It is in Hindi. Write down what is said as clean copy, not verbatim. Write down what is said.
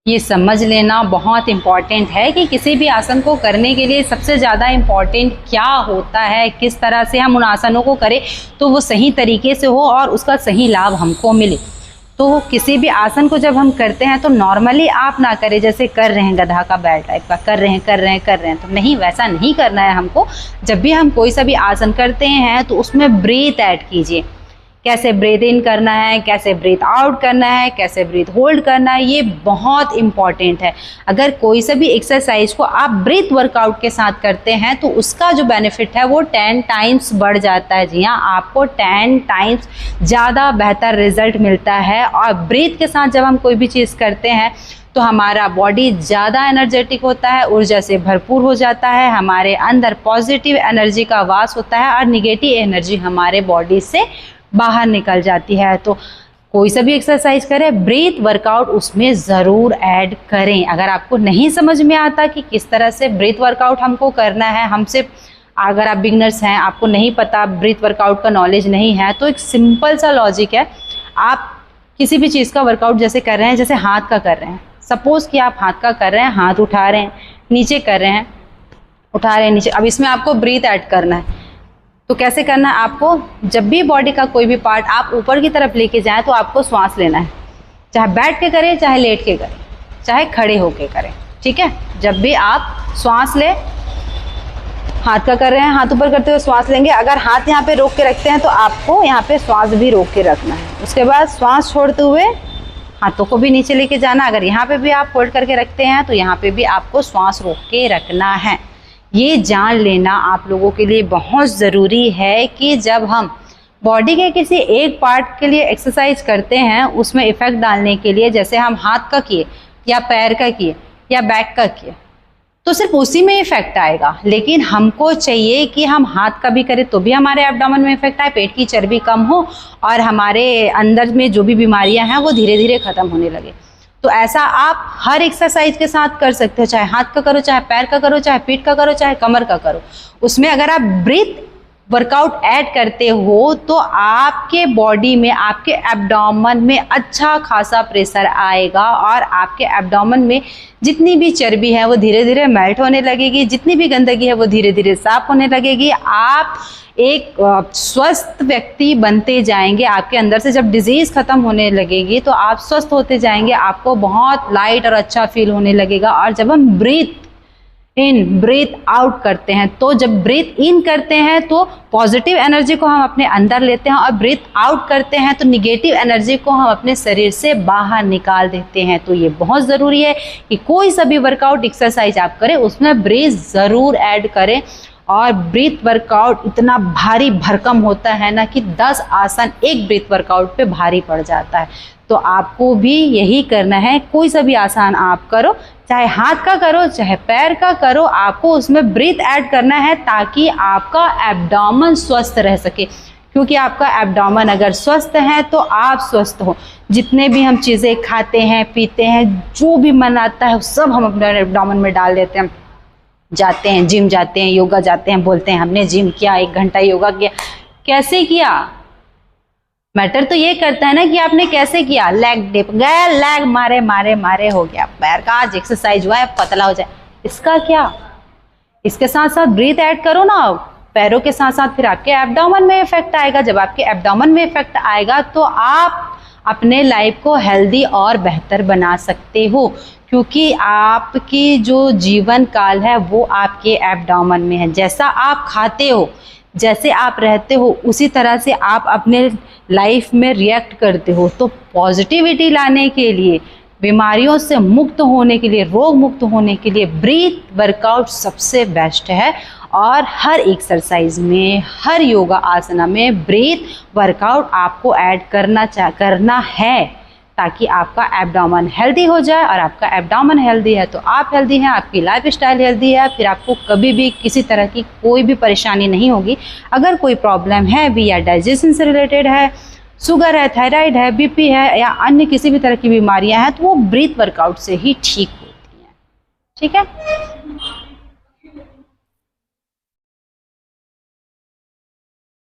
ये समझ लेना बहुत इम्पॉर्टेंट है कि किसी भी आसन को करने के लिए सबसे ज़्यादा इम्पॉर्टेंट क्या होता है, किस तरह से हम उन आसनों को करें तो वो सही तरीके से हो और उसका सही लाभ हमको मिले। तो किसी भी आसन को जब हम करते हैं तो नॉर्मली आप ना करें जैसे कर रहे हैं गधा का बैल टाइप का, कर रहे हैं तो नहीं, वैसा नहीं करना है हमको। जब भी हम कोई सा भी आसन करते हैं तो उसमें ब्रीथ ऐड कीजिए, कैसे ब्रीथ इन करना है, कैसे ब्रीथ आउट करना है, कैसे ब्रीथ होल्ड करना है, ये बहुत इम्पॉर्टेंट है। अगर कोई सा भी एक्सरसाइज को आप ब्रीथ वर्कआउट के साथ करते हैं तो उसका जो बेनिफिट है वो 10 टाइम्स बढ़ जाता है। जी हाँ, आपको 10 टाइम्स ज़्यादा बेहतर रिजल्ट मिलता है। और ब्रीथ के साथ जब हम कोई भी चीज़ करते हैं तो हमारा बॉडी ज़्यादा एनर्जेटिक होता है, ऊर्जा से भरपूर हो जाता है, हमारे अंदर पॉजिटिव एनर्जी का वास होता है और निगेटिव एनर्जी हमारे बॉडी से बाहर निकल जाती है। तो कोई सा भी एक्सरसाइज करें, ब्रीथ वर्कआउट उसमें ज़रूर ऐड करें। अगर आपको नहीं समझ में आता कि किस तरह से ब्रीथ वर्कआउट हमको करना है, हमसे अगर आप बिगनर्स हैं, आपको नहीं पता, ब्रीथ वर्कआउट का नॉलेज नहीं है, तो एक सिंपल सा लॉजिक है। आप किसी भी चीज़ का वर्कआउट जैसे कर रहे हैं, जैसे हाथ का कर रहे हैं, सपोज़ कि आप हाथ का कर रहे हैं, हाथ उठा रहे हैं, नीचे कर रहे हैं, उठा रहे हैं नीचे, अब इसमें आपको ब्रीथ ऐड करना है। तो कैसे करना है आपको, जब भी बॉडी का कोई भी पार्ट आप ऊपर की तरफ लेके जाएं तो आपको श्वास लेना है, चाहे बैठ के करें, चाहे लेट के करें, चाहे खड़े होके करें, ठीक है। जब भी आप श्वास लें, हाथ का कर रहे हैं, हाथ ऊपर करते हुए श्वास लेंगे। अगर हाथ यहाँ पे रोक के रखते हैं तो आपको यहाँ पे श्वास भी रोक के रखना है। उसके बाद श्वास छोड़ते हुए हाथों को भी नीचे लेके जाना। अगर यहाँ पे भी आप होल्ड करके रखते हैं तो यहाँ पे भी आपको श्वास रोक के रखना है। ये जान लेना आप लोगों के लिए बहुत ज़रूरी है कि जब हम बॉडी के किसी एक पार्ट के लिए एक्सरसाइज करते हैं उसमें इफ़ेक्ट डालने के लिए, जैसे हम हाथ का किए या पैर का किए या बैक का किए, तो सिर्फ उसी में इफेक्ट आएगा। लेकिन हमको चाहिए कि हम हाथ का भी करें तो भी हमारे एब्डोमेन में इफेक्ट आए, पेट की चर्बी कम हो और हमारे अंदर में जो भी बीमारियां हैं वो धीरे धीरे ख़त्म होने लगे। तो ऐसा आप हर एक्सरसाइज के साथ कर सकते हो, चाहे हाथ का करो, चाहे पैर का करो, चाहे पीठ का करो, चाहे कमर का करो। उसमें अगर आप ब्रीथ वर्कआउट ऐड करते हो तो आपके बॉडी में, आपके एब्डोमेन में अच्छा खासा प्रेशर आएगा और आपके एब्डोमेन में जितनी भी चर्बी है वो धीरे धीरे मेल्ट होने लगेगी, जितनी भी गंदगी है वो धीरे धीरे साफ होने लगेगी। आप एक स्वस्थ व्यक्ति बनते जाएंगे। आपके अंदर से जब डिजीज़ ख़त्म होने लगेगी तो आप स्वस्थ होते जाएंगे, आपको बहुत लाइट और अच्छा फील होने लगेगा। और जब हम ब्रीथ इन ब्रीथ आउट करते हैं, तो जब ब्रीथ इन करते हैं तो पॉजिटिव एनर्जी को हम अपने अंदर लेते हैं और ब्रीथ आउट करते हैं तो निगेटिव एनर्जी को हम अपने शरीर से बाहर निकाल देते हैं। तो ये बहुत ज़रूरी है कि कोई सा भी वर्कआउट एक्सरसाइज आप करें उसमें ब्रीथ ज़रूर ऐड करें। और ब्रीथ वर्कआउट इतना भारी भरकम होता है ना कि 10 आसन एक ब्रीथ वर्कआउट पे भारी पड़ जाता है। तो आपको भी यही करना है, कोई सा भी आसान आप करो, चाहे हाथ का करो, चाहे पैर का करो, आपको उसमें ब्रीथ ऐड करना है ताकि आपका एब्डोमेन स्वस्थ रह सके। क्योंकि आपका एब्डोमेन अगर स्वस्थ है तो आप स्वस्थ हो। जितने भी हम चीज़ें खाते हैं, पीते हैं, जो भी मन आता है सब हम अपने एब्डोमेन में डाल देते हैं। जाते हैं जिम, जाते हैं योगा, जाते हैं, बोलते हैं हमने जिम किया, 1 घंटा योगा किया। कैसे किया? मैटर तो ये करता है ना कि आपने कैसे किया। लेग डिप गया, लेग मारे मारे मारे हो गया, पैर का आज एक्सरसाइज हुआ है, पतला हो जाए, इसका क्या? इसके साथ साथ ब्रीथ ऐड करो ना। पैरों के साथ साथ फिर आपके एब्डोमेन में इफेक्ट आएगा। जब आपके एब्डोमेन में इफेक्ट आएगा तो आप अपने लाइफ को हेल्दी और बेहतर बना सकते हो। क्योंकि आपकी जो जीवन काल है वो आपके एब्डोमेन में है। जैसा आप खाते हो, जैसे आप रहते हो, उसी तरह से आप अपने लाइफ में रिएक्ट करते हो। तो पॉजिटिविटी लाने के लिए, बीमारियों से मुक्त होने के लिए, रोग मुक्त होने के लिए ब्रीथ वर्कआउट सबसे बेस्ट है। और हर एक्सरसाइज में, हर योगा आसना में ब्रीथ वर्कआउट आपको ऐड करना है ताकि आपका एब्डोमेन हेल्दी हो जाए। और आपका एब्डोमेन हेल्दी है तो आप हेल्दी हैं, आपकी लाइफ स्टाइल हेल्दी है, फिर आपको कभी भी किसी तरह की कोई भी परेशानी नहीं होगी। अगर कोई प्रॉब्लम है भी या डाइजेशन से रिलेटेड है, शुगर है, थायराइड है, बीपी है या अन्य किसी भी तरह की बीमारियां हैं, तो वो ब्रीथ वर्कआउट से ही ठीक होती हैं। ठीक है।